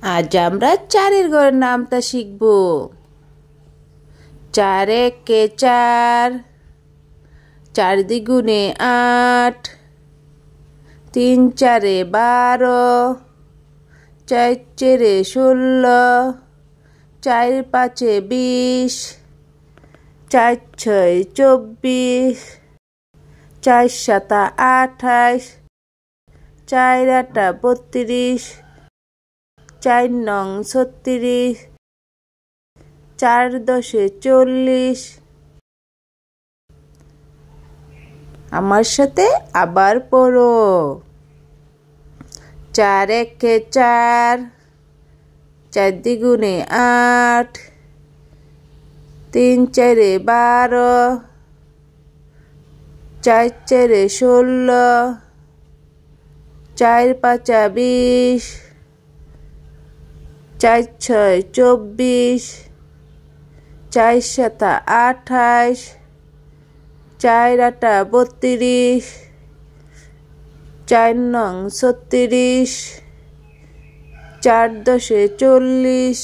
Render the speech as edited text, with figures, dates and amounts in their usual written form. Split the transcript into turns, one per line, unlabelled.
আজ আমরা চারের ঘরের নামটা শিখব। 4 একে 4, 4 দ্বিগুণে 8, 3 চারে 12, 4 চেরে 16, 4 পাঁচে 20, 4 ছয় 24, 4 সাতা 28, 4 আটা 32, 4 নং 36, 4 দশে 40। আমার সাথে আবার পড়ো। 4 একে 4, 4 দ্বিগুণে 8, 3 চারে 12, 4 চারে 16, 4 পাঁচা 20, 4 ছয় 24, 4 সাতা 28, 4 আটা 32, 4 নং 36, 4 দশে 40।